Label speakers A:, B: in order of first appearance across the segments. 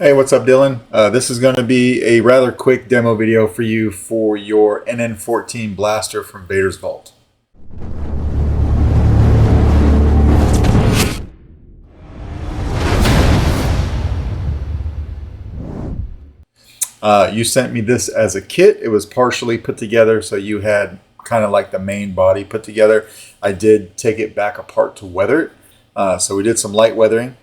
A: Hey, what's up, Dillon? This is going to be a rather quick demo video for you for your NN-14 blaster from Vader's Vault. You sent me this as a kit. It was partially put together, so you had kind of like the main body put together. I did take it back apart to weather it. So we did some light weathering.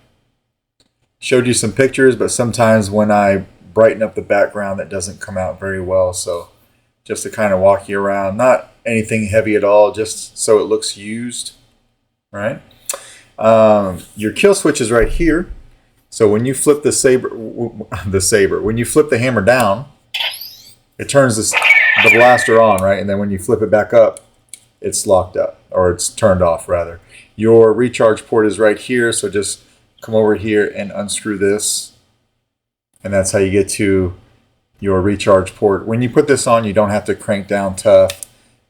A: Showed you some pictures, but sometimes when I brighten up the background, that doesn't come out very well. So just to kind of walk you around, not anything heavy at all, just so it looks used, right? Your kill switch is right here. So when you flip the saber, when you flip the hammer down, it turns the blaster on, right? And then when you flip it back up, it's locked up, or it's turned off rather. Your recharge port is right here, so just come over here and unscrew this, and that's how you get to your recharge port. When you put this on, you don't have to crank down tough.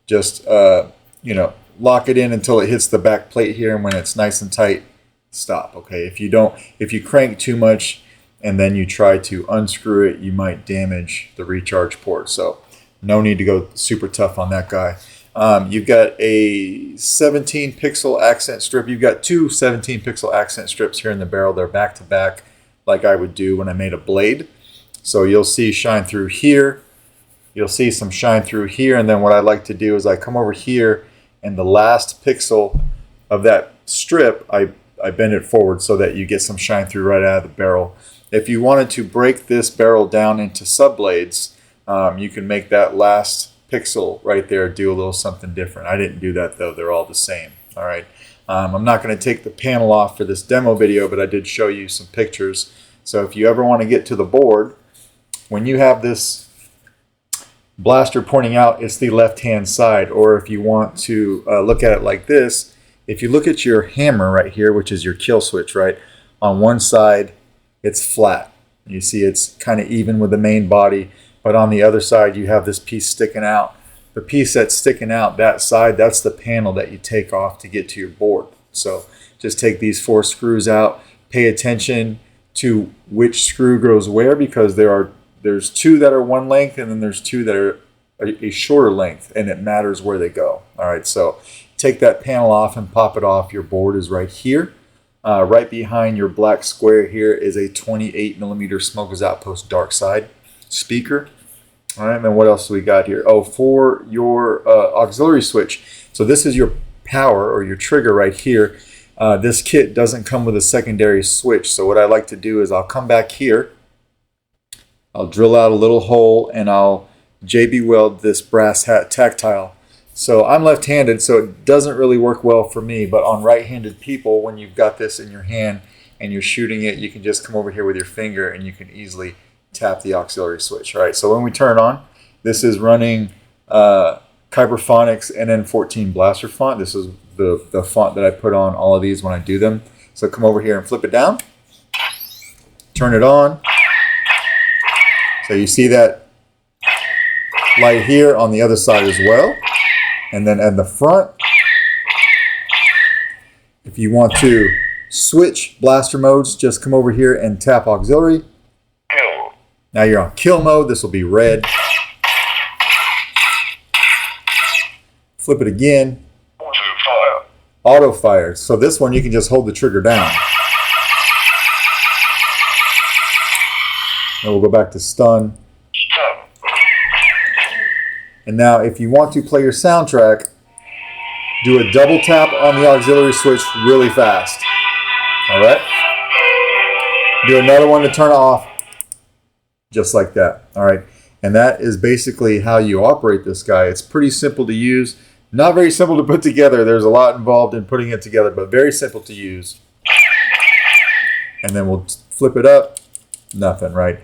A: Just lock it in until it hits the back plate here, and when it's nice and tight, stop. Okay, if you crank too much and then you try to unscrew it, you might damage the recharge port. So no need to go super tough on that guy. You've got a 17 pixel accent strip. You've got two 17 pixel accent strips here in the barrel. They're back to back like I would do when I made a blade. So you'll see shine through here. You'll see some shine through here. And then what I like to do is I come over here, and the last pixel of that strip, I bend it forward so that you get some shine through right out of the barrel. If you wanted to break this barrel down into sub blades, you can make that last pixel right there do a little something different. I didn't do that though. They're all the same. All right. I'm not going to take the panel off for this demo video, but I did show you some pictures. So if you ever want to get to the board, when you have this blaster pointing out, it's the left-hand side. Or if you want to look at it like this, if you look at your hammer right here, which is your kill switch, right? On one side, it's flat. You see it's kind of even with the main body. But on the other side, you have this piece sticking out. The piece that's sticking out, that side, that's the panel that you take off to get to your board. So just take these 4 screws out. Pay attention to which screw goes where, because there's 2 that are one length, and then there's 2 that are a shorter length, and it matters where they go. All right, so take that panel off and pop it off. Your board is right here. Right behind your black square here is a 28mm Smokers Outpost dark side speaker. All right, and then what else do we got here? Oh, for your auxiliary switch. So this is your power, or your trigger right here. This kit doesn't come with a secondary switch. So what I like to do is I'll come back here. I'll drill out a little hole, and I'll JB weld this brass hat tactile. So I'm left-handed, so it doesn't really work well for me. But on right-handed people, when you've got this in your hand and you're shooting it, you can just come over here with your finger, and you can easily tap the auxiliary switch. All right, so when we turn it on, this is running Kyberphonics NN-14 blaster font. This is the font that I put on all of these when I do them. So come over here and flip it down. Turn it on. So you see that light here on the other side as well. And then at the front, if you want to switch blaster modes, just come over here and tap auxiliary. Now you're on kill mode. This will be red. Flip it again. Auto fire. So this one you can just hold the trigger down. And we'll go back to stun. And now if you want to play your soundtrack, do a double tap on the auxiliary switch really fast. All right? Do another one to turn it off. Just like that. All right. And that is basically how you operate this guy. It's pretty simple to use. Not very simple to put together. There's a lot involved in putting it together, but very simple to use. And then we'll flip it up. Nothing, right?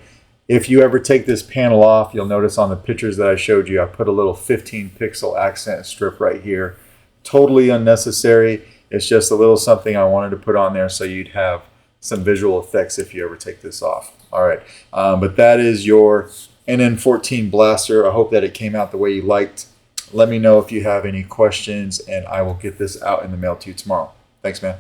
A: If you ever take this panel off, you'll notice on the pictures that I showed you, I put a little 15 pixel accent strip right here. Totally unnecessary. It's just a little something I wanted to put on there so you'd have some visual effects if you ever take this off. All right, but that is your NN-14 blaster. I hope that it came out the way you liked. Let me know if you have any questions, and I will get this out in the mail to you tomorrow. Thanks, man.